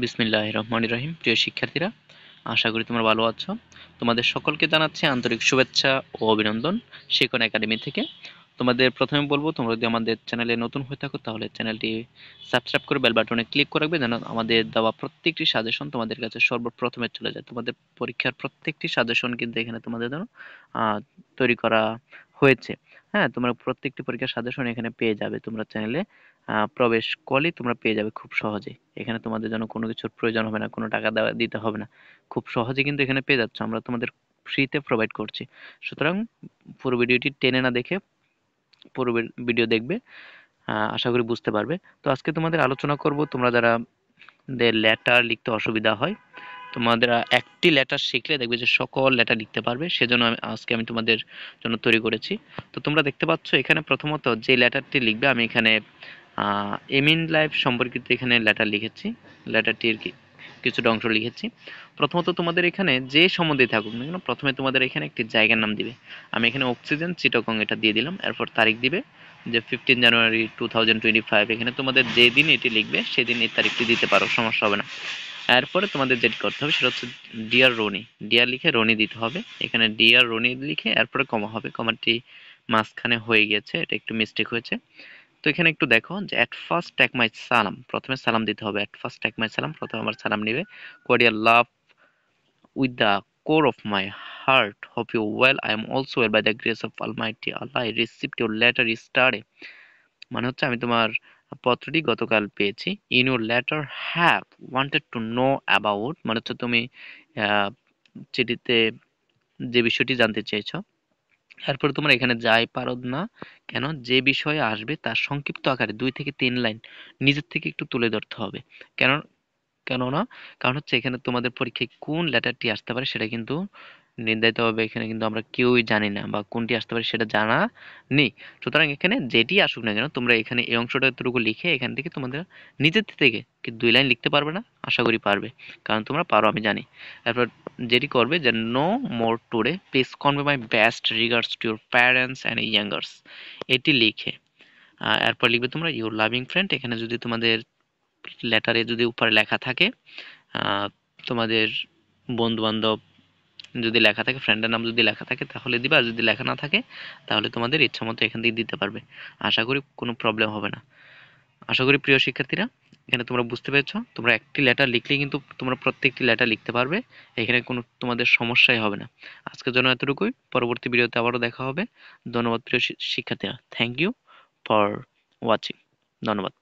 বিসমিল্লাহির রহমানির রহিম। প্রিয় শিক্ষার্থীরা, আশা করি তোমরা ভালো আছো। তোমাদের সকলকে জানাচ্ছি আন্তরিক শুভেচ্ছা ও অভিনন্দন শিখন একাডেমি থেকে। তোমাদের প্রথমে বলবো, তোমরা যদি আমাদের চ্যানেলে নতুন হয়ে থাকো তাহলে চ্যানেলটি সাবস্ক্রাইব করে বেল বাটনে ক্লিক করে রাখবে, যেন আমাদের দেওয়া প্রত্যেকটি সাজেশন তোমাদের কাছে সর্বপ্রথমে চলে যায়। তোমাদের পরীক্ষার প্রত্যেকটি সাজেশন কিন্তু এখানে তোমাদের জন্য তৈরি করা হয়েছে। হ্যাঁ, তোমরা প্রত্যেকটি পরীক্ষার সাজেশন এখানে পেয়ে যাবে। তোমরা চ্যানেলে প্রবেশ করলেই তোমরা পেয়ে যাবে খুব সহজে। এখানে তোমাদের জন্য কোনো কিছুর প্রয়োজন হবে না, কোনো টাকা দিতে হবে না। খুব সহজে কিন্তু এখানে পেয়ে যাচ্ছ, আমরা তোমাদের ফ্রিতে প্রোভাইড করছি। সুতরাং পুরো ভিডিওটি টেনে না দেখে পুরো ভিডিও দেখবে, আশা করি বুঝতে পারবে। তো আজকে তোমাদের আলোচনা করব, তোমরা যারা লেটার লিখতে অসুবিধা হয়, তোমাদের একটি লেটার শিখলে দেখবে যে সকল লেটার লিখতে পারবে। সেজন্য আজকে আমি তোমাদের জন্য তৈরি করেছি। তো তোমরা দেখতে পাচ্ছ এখানে প্রথমত যে লেটারটি লিখবে, আমি এখানে এমিন লাইফ সম্পর্কিত এখানে লেটার লিখেছি। লেটারটির কিছুটা অংশ লিখেছি। প্রথমত তোমাদের এখানে যে সম্বন্ধে থাকুক না কেন, প্রথমে তোমাদের এখানে একটি জায়গার নাম দিবে। আমি এখানে অক্সিজেন চিটাগং এটা দিয়ে দিলাম। এরপর তারিখ দিবে যে 15 জানুয়ারি 2025। এখানে তোমাদের যেদিন এটি লিখবে সেদিন এই তারিখটি দিতে পারো, সমস্যা হবে না। এরপরে তোমাদের যেটি করতে হবে সেটা হচ্ছে ডিয়ার রনি। ডিয়ার লিখে রনি দিতে হবে। এখানে ডিয়ার রনি লিখে এরপরে কমা হবে। কমাটি মাঝখানে হয়ে গিয়েছে, এটা একটু মিস্টেক হয়েছে। তো এখানে একটু দেখো যে এট ফার্স্ট টেক মাই সালাম, প্রথমে সালাম দিতে হবে। এট ফার্স্ট টেক মাই সালাম, প্রথমে আমার সালাম নিবে। Courier love with the core of my heart, hope you well, I am also well by the grace of almighty Allah, I received your letter yesterday. মানে হচ্ছে আমি তোমার পত্রটি গতকাল পেয়েছি। In your letter have wanted to know about, মানে হচ্ছে তুমি চিঠিতে যে বিষয়টি জানতে চেয়েছো। এরপরে তোমরা এখানে যাই পারো না কেন, যে বিষয়ে আসবে তার সংক্ষিপ্ত আকারে 2 থেকে 3 লাইন নিজের থেকে একটু তুলে ধরতে হবে। কেন কেননা কারণ হচ্ছে এখানে তোমাদের পরীক্ষায় কোন লেটারটি আসতে পারে সেটা কিন্তু নির্ধারিত হবে। এখানে কিন্তু আমরা কেউই জানি না, বা কোনটি আসতে পারে সেটা জানা নেই। সুতরাং এখানে যেটি আসুক না কেন, তোমরা এখানে এই অংশটা এতটুকু লিখে এখান থেকে তোমাদের নিজের থেকে কি 2 লাইন লিখতে পারবে না? আশা করি পারবে, কারণ তোমরা পারো আমি জানি। এরপর যেটি করবে যে no more today, please convey my best regards to your parents and youngers, এটি লিখে এরপর লিখবে তোমরা ইউর লাভিং ফ্রেন্ড। এখানে যদি তোমাদের লেটারে যদি উপরে লেখা থাকে তোমাদের বন্ধু বান্ধব যদি লেখা থাকে, ফ্রেন্ডের নাম যদি লেখা থাকে তাহলে দিবা, আর যদি লেখা না থাকে তাহলে তোমাদের ইচ্ছা মতো এখান থেকে দিতে পারবে। আশা করি কোনো প্রবলেম হবে না। আশা করি প্রিয় শিক্ষার্থীরা এখানে তোমরা বুঝতে পেরেছো। তোমরা একটি লেটার লিখলেই কিন্তু তোমরা প্রত্যেকটি লেটার লিখতে পারবে, এখানে কোনো তোমাদের সমস্যাই হবে না। আজকের জন্য এতটুকুই, পরবর্তী ভিডিওতে আবারও দেখা হবে। ধন্যবাদ প্রিয় শিক্ষার্থীরা, থ্যাংক ইউ ফর ওয়াচিং। ধন্যবাদ।